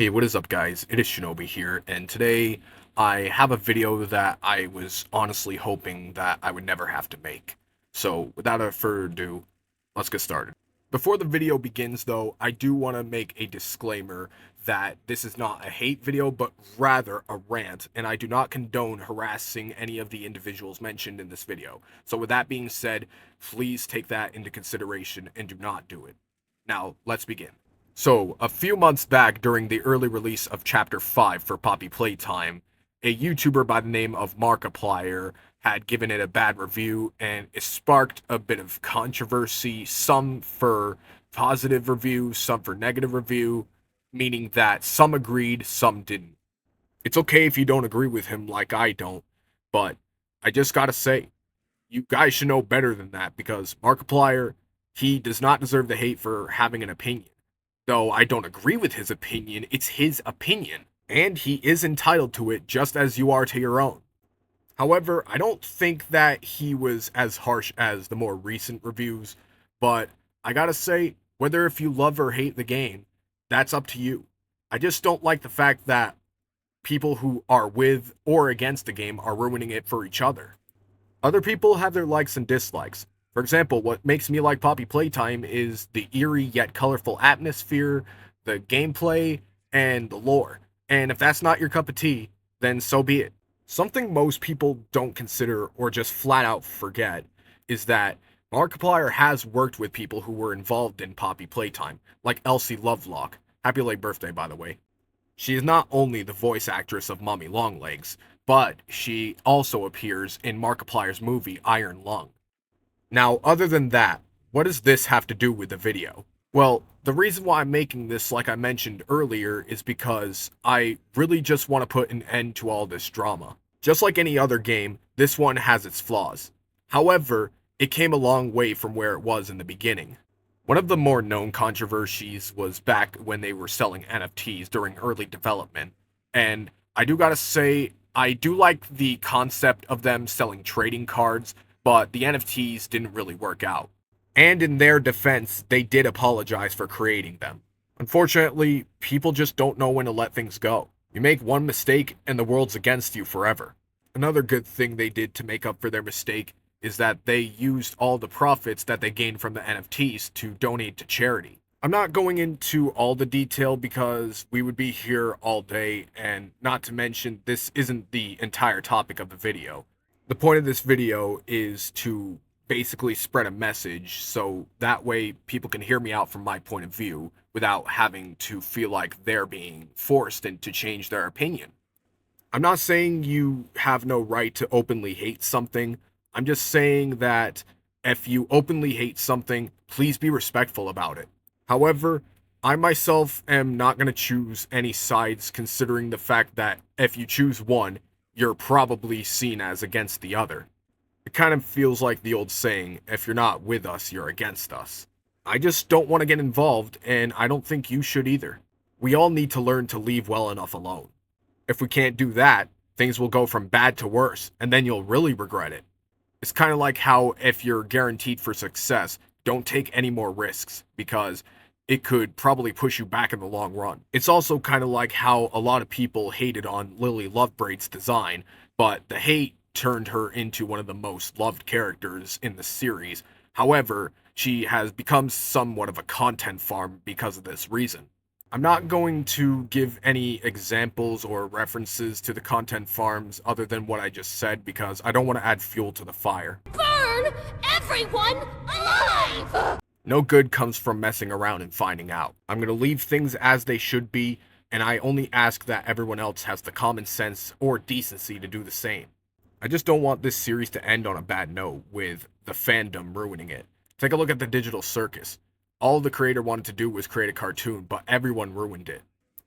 Hey, what is up, guys? It is Shinobi here, and today I have a video that I was honestly hoping that I would never have to make. So, without further ado, let's get started. Before the video begins, though, I do want to make a disclaimer that this is not a hate video, but rather a rant, and I do not condone harassing any of the individuals mentioned in this video. So, with that being said, please take that into consideration and do not do it. Now, let's begin. So, a few months back during the early release of Chapter 5 for Poppy Playtime, a YouTuber by the name of Markiplier had given it a bad review, and it sparked a bit of controversy, some for positive review, some for negative review, meaning that some agreed, some didn't. It's okay if you don't agree with him like I don't, but I just gotta say, you guys should know better than that because Markiplier, he does not deserve the hate for having an opinion. Though I don't agree with his opinion, it's his opinion, and he is entitled to it just as you are to your own. However, I don't think that he was as harsh as the more recent reviews, but I gotta say, whether if you love or hate the game, that's up to you. I just don't like the fact that people who are with or against the game are ruining it for each other. Other people have their likes and dislikes. For example, what makes me like Poppy Playtime is the eerie yet colorful atmosphere, the gameplay, and the lore. And if that's not your cup of tea, then so be it. Something most people don't consider or just flat out forget is that Markiplier has worked with people who were involved in Poppy Playtime, like Elsie Lovelock. Happy late birthday, by the way. She is not only the voice actress of Mummy Longlegs, but she also appears in Markiplier's movie Iron Lung. Now, other than that, what does this have to do with the video? Well, the reason why I'm making this, like I mentioned earlier, is because I really just want to put an end to all this drama. Just like any other game, this one has its flaws. However, it came a long way from where it was in the beginning. One of the more known controversies was back when they were selling NFTs during early development, and I do gotta say, I do like the concept of them selling trading cards, but the NFTs didn't really work out. And in their defense, they did apologize for creating them. Unfortunately, people just don't know when to let things go. You make one mistake and the world's against you forever. Another good thing they did to make up for their mistake is that they used all the profits that they gained from the NFTs to donate to charity. I'm not going into all the detail because we would be here all day, and not to mention this isn't the entire topic of the video. The point of this video is to basically spread a message so that way people can hear me out from my point of view without having to feel like they're being forced into change their opinion. I'm not saying you have no right to openly hate something. I'm just saying that if you openly hate something, please be respectful about it. However, I myself am not going to choose any sides considering the fact that if you choose one, you're probably seen as against the other. It kind of feels like the old saying, if you're not with us, you're against us. I just don't want to get involved, and I don't think you should either. We all need to learn to leave well enough alone. If we can't do that, things will go from bad to worse, and then you'll really regret it. It's kind of like how if you're guaranteed for success, don't take any more risks, because it could probably push you back in the long run. It's also kind of like how a lot of people hated on Lily Lovebraid's design, but the hate turned her into one of the most loved characters in the series. However, she has become somewhat of a content farm because of this reason. I'm not going to give any examples or references to the content farms other than what I just said because I don't want to add fuel to the fire. Burn everyone alive! No good comes from messing around and finding out. I'm going to leave things as they should be, and I only ask that everyone else has the common sense or decency to do the same. I just don't want this series to end on a bad note, with the fandom ruining it. Take a look at the Digital Circus. All the creator wanted to do was create a cartoon, but everyone ruined it.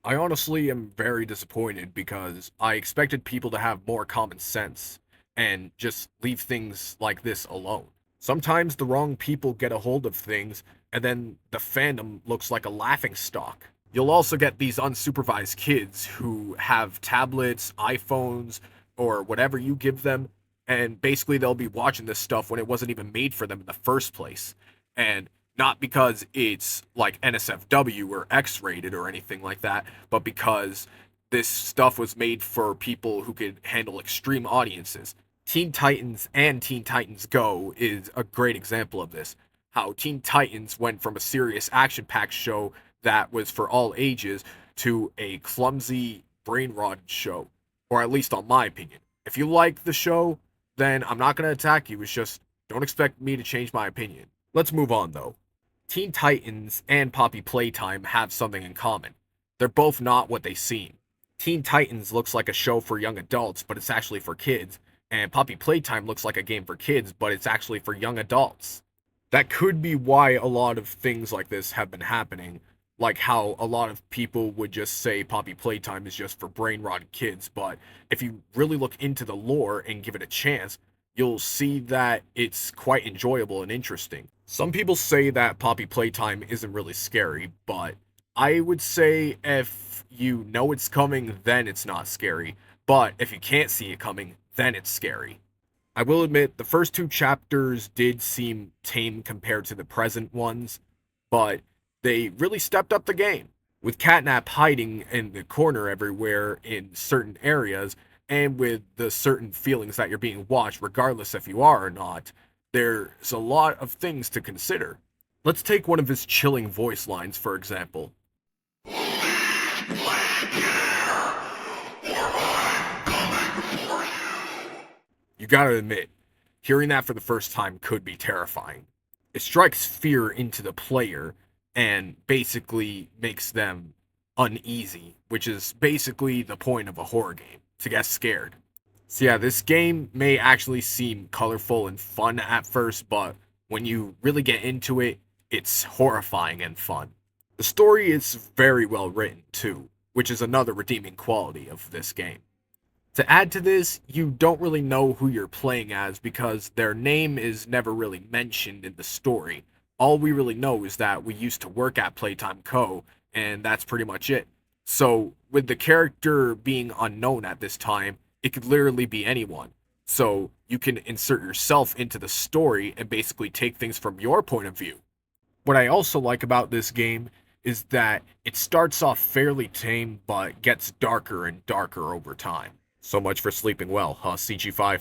I honestly am very disappointed because I expected people to have more common sense and just leave things like this alone. Sometimes the wrong people get a hold of things, and then the fandom looks like a laughingstock. You'll also get these unsupervised kids who have tablets, iPhones, or whatever you give them, and basically they'll be watching this stuff when it wasn't even made for them in the first place. And Not because it's like NSFW or X-rated or anything like that, but because this stuff was made for people who could handle extreme audiences. Teen Titans and Teen Titans Go is a great example of this. How Teen Titans went from a serious action-packed show that was for all ages to a clumsy brain rot show, or at least on my opinion. If you like the show, then I'm not going to attack you. It's just don't expect me to change my opinion. Let's move on though. Teen Titans and Poppy Playtime have something in common. They're both not what they seem. Teen Titans looks like a show for young adults, but it's actually for kids, and Poppy Playtime looks like a game for kids, but it's actually for young adults. That could be why a lot of things like this have been happening, like how a lot of people would just say Poppy Playtime is just for brain-rotted kids, but if you really look into the lore and give it a chance, you'll see that it's quite enjoyable and interesting. Some people say that Poppy Playtime isn't really scary, but I would say if you know it's coming, then it's not scary. But if you can't see it coming, then it's scary. I will admit, the first two chapters did seem tame compared to the present ones, but they really stepped up the game. With Catnap hiding in the corner everywhere in certain areas, and with the certain feelings that you're being watched, regardless if you are or not, there's a lot of things to consider. Let's take one of his chilling voice lines, for example. You gotta admit, hearing that for the first time could be terrifying. It strikes fear into the player and basically makes them uneasy, which is basically the point of a horror game, to get scared. So yeah, this game may actually seem colorful and fun at first, but when you really get into it, it's horrifying and fun. The story is very well written too, which is another redeeming quality of this game. To add to this, you don't really know who you're playing as because their name is never really mentioned in the story. All we really know is that we used to work at Playtime Co., and that's pretty much it. So, with the character being unknown at this time, it could literally be anyone. So, you can insert yourself into the story and basically take things from your point of view. What I also like about this game is that it starts off fairly tame but gets darker and darker over time. So much for sleeping well, huh, CG5?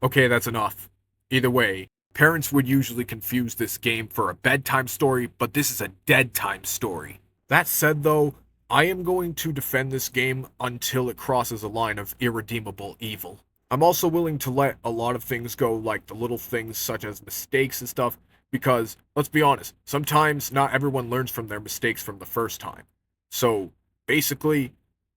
Okay, that's enough. Either way, parents would usually confuse this game for a bedtime story, but this is a dead time story. That said though, I am going to defend this game until it crosses a line of irredeemable evil. I'm also willing to let a lot of things go, like the little things such as mistakes and stuff, because, let's be honest, sometimes not everyone learns from their mistakes from the first time. So, basically,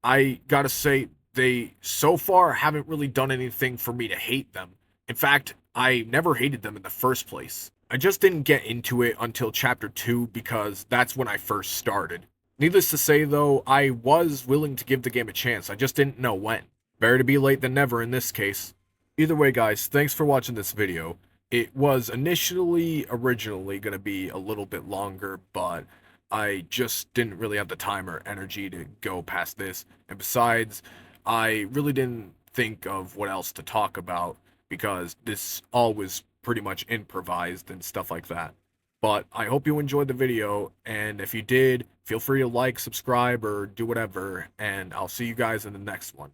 I gotta say, they so far haven't really done anything for me to hate them. In fact, I never hated them in the first place. I just didn't get into it until chapter 2 because that's when I first started. Needless to say though, I was willing to give the game a chance, I just didn't know when. Better to be late than never in this case. Either way guys, thanks for watching this video. It was originally going to be a little bit longer, but I just didn't really have the time or energy to go past this. And besides, I really didn't think of what else to talk about because this all was pretty improvised and stuff like that. But I hope you enjoyed the video, and if you did, feel free to like, subscribe, or do whatever, and I'll see you guys in the next one.